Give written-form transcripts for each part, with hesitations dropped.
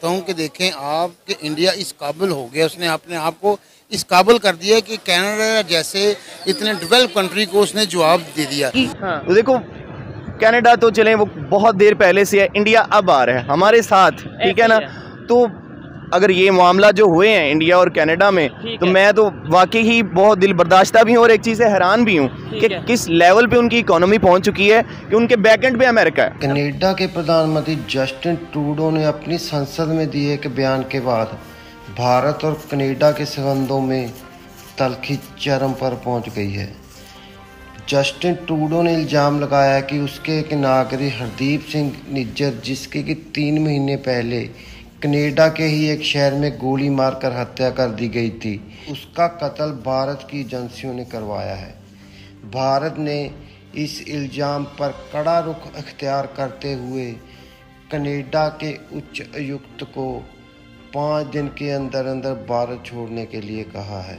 चाहता हूँ कि देखें आप कि इंडिया इस काबिल हो गया, उसने अपने आप को इस काबिल कर दिया कि कनाडा जैसे इतने डेवलप कंट्री को उसने जवाब दे दिया। हाँ। तो देखो, कनाडा तो चलें वो बहुत देर पहले से है, इंडिया अब आ रहा है हमारे साथ, ठीक है ना। तो अगर ये मामला जो हुए हैं इंडिया और कनाडा में, तो मैं तो वाकई ही बहुत दिल बर्दाश्ता भी हूँ और एक चीज़ से हैरान भी हूँ कि किस लेवल पे उनकी इकोनॉमी पहुँच चुकी है कि उनके बैकएंड पे अमेरिका है। कनाडा के प्रधानमंत्री जस्टिन ट्रूडो ने अपनी संसद में दिए एक बयान के बाद भारत और कनाडा के संबंधों में तल्खी चरम पर पहुंच गई है। जस्टिन ट्रूडो ने इल्ज़ाम लगाया कि उसके एक नागरिक हरदीप सिंह निज्जर, जिसकी कि 3 महीने पहले कनाडा के ही एक शहर में गोली मारकर हत्या कर दी गई थी, उसका कत्ल भारत की एजेंसियों ने करवाया है। भारत ने इस इल्ज़ाम पर कड़ा रुख अख्तियार करते हुए कनाडा के उच्च आयुक्त को 5 दिन के अंदर अंदर भारत छोड़ने के लिए कहा है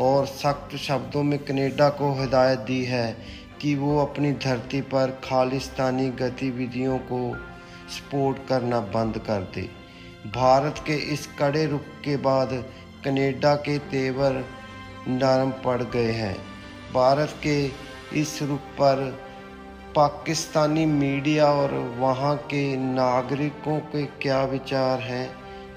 और सख्त शब्दों में कनाडा को हिदायत दी है कि वो अपनी धरती पर खालिस्तानी गतिविधियों को सपोर्ट करना बंद कर दे। भारत के इस कड़े रुख के बाद कनाडा के तेवर नरम पड़ गए हैं। भारत के इस रुख पर पाकिस्तानी मीडिया और वहाँ के नागरिकों के क्या विचार हैं,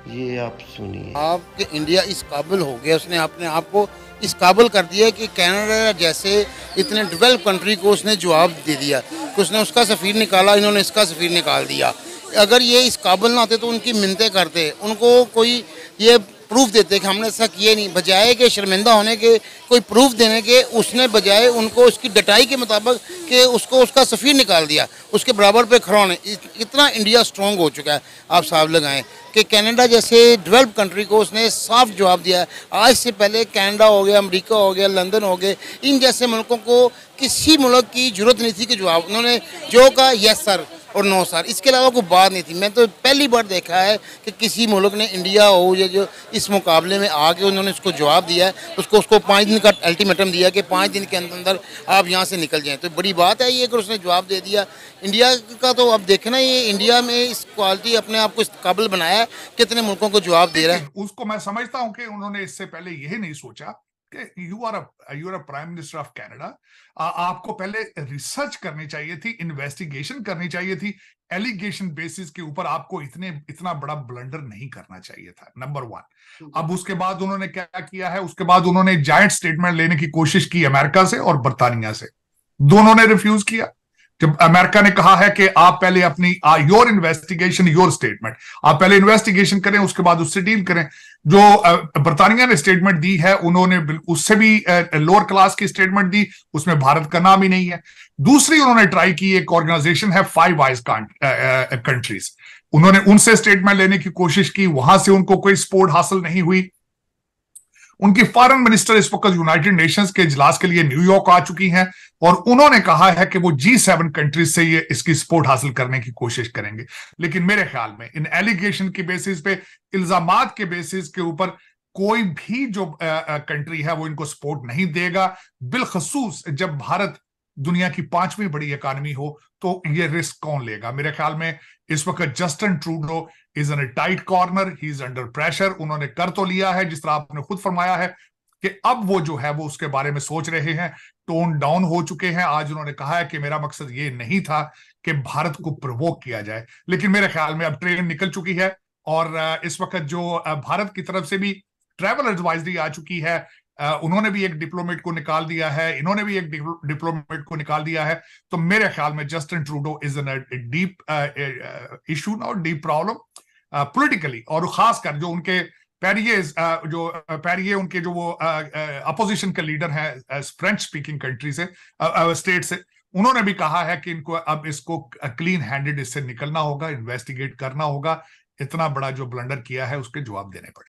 ये आप सुनिए। आपके इंडिया इस काबिल हो गया, उसने अपने आप को इस काबिल कर दिया कि कनाडा जैसे इतने डेवलप कंट्री को उसने जवाब दे दिया कि उसने उसका सफ़ीर निकाला, इन्होंने इसका सफ़ीर निकाल दिया। अगर ये इस काबिल ना होते तो उनकी मिन्नतें करते, उनको कोई ये प्रूफ देते कि हमने ऐसा किए नहीं, बजाय के शर्मिंदा होने के कोई प्रूफ देने के उसने बजाय उनको उसकी डटाई के मुताबिक कि उसको उसका सफ़ीर निकाल दिया, उसके बराबर पे खड़ा होने। इतना इंडिया स्ट्रॉन्ग हो चुका है, आप साहब लगाएं कि कनाडा जैसे डेवलप कंट्री को उसने साफ जवाब दिया है। आज से पहले कनाडा हो गया, अमेरिका हो गया, लंदन हो गए, इन जैसे मुल्कों को किसी मुल्क की ज़रूरत नहीं थी कि जवाब उन्होंने जो कहा यस सर और नो सर, इसके अलावा कोई बात नहीं थी। मैं तो पहली बार देखा है कि किसी मुल्क ने इंडिया हो या जो इस मुकाबले में आके उन्होंने उसको जवाब दिया है, उसको 5 दिन का अल्टीमेटम दिया कि 5 दिन के अंदर आप यहाँ से निकल जाएं। तो बड़ी बात है ये कि उसने जवाब दे दिया। इंडिया का तो अब देखना, ये इंडिया में इस क्वालिटी अपने आप को इस काबिल बनाया है, कितने मुल्कों को जवाब दे रहा है। उसको मैं समझता हूँ कि उन्होंने इससे पहले यही नहीं सोचा कि you are a prime minister of Canada, आपको पहले रिसर्च करनी चाहिए थी, इन्वेस्टिगेशन करनी चाहिए थी। एलिगेशन बेसिस के ऊपर आपको इतना बड़ा ब्लंडर नहीं करना चाहिए था, नंबर 1। अब उसके बाद उन्होंने क्या किया है, उसके बाद उन्होंने जायंट स्टेटमेंट लेने की कोशिश की अमेरिका से और बर्तानिया से, दोनों ने रिफ्यूज किया। जब अमेरिका ने कहा है कि आप पहले अपनी योर इन्वेस्टिगेशन योर स्टेटमेंट, आप पहले इन्वेस्टिगेशन करें, उसके बाद उससे डील करें। जो बर्तानिया ने स्टेटमेंट दी है, उन्होंने उससे भी लोअर क्लास की स्टेटमेंट दी, उसमें भारत का नाम ही नहीं है। दूसरी उन्होंने ट्राई की, एक ऑर्गेनाइजेशन है फाइव आइज कंट्रीज, उन्होंने उनसे स्टेटमेंट लेने की कोशिश की, वहां से उनको कोई सपोर्ट हासिल नहीं हुई। उनकी फॉरेन मिनिस्टर इस वक्त यूनाइटेड नेशंस के इजलास के लिए न्यूयॉर्क आ चुकी हैं और उन्होंने कहा है कि वो G7 कंट्रीज से ये इसकी सपोर्ट हासिल करने की कोशिश करेंगे। लेकिन मेरे ख्याल में इन एलिगेशन की बेसिस पे, इल्जामात के बेसिस के ऊपर कोई भी जो कंट्री है वो इनको सपोर्ट नहीं देगा। बिलखसूस जब भारत दुनिया की 5वीं बड़ी इकोनॉमी हो तो ये रिस्क कौन लेगा। मेरे ख्याल में इस वक्त Justin Trudeau is in a tight corner, he is under pressure. उन्होंने कर तो लिया है, जिस तरह आपने खुद फरमाया है कि अब वो जो है वो उसके बारे में सोच रहे हैं, टोन डाउन हो चुके हैं। आज उन्होंने कहा है कि मेरा मकसद ये नहीं था कि भारत को प्रवोक किया जाए, लेकिन मेरे ख्याल में अब ट्रेन निकल चुकी है और इस वक्त जो भारत की तरफ से भी ट्रैवल एडवाइजरी आ चुकी है, उन्होंने भी एक डिप्लोमेट को निकाल दिया है, इन्होंने भी एक डिप्लोमेट को निकाल दिया है। तो मेरे ख्याल में Justin Trudeau is in deep issue now, deep problem politically, और खासकर जो उनके पैरिये उनके जो वो अपोजिशन के लीडर हैं फ्रेंच स्पीकिंग कंट्री से, स्टेट से, उन्होंने भी कहा है कि इनको अब इसको क्लीन हैंडेड इससे निकलना होगा, इन्वेस्टिगेट करना होगा। इतना बड़ा जो ब्लंडर किया है उसके जवाब देने पड़े।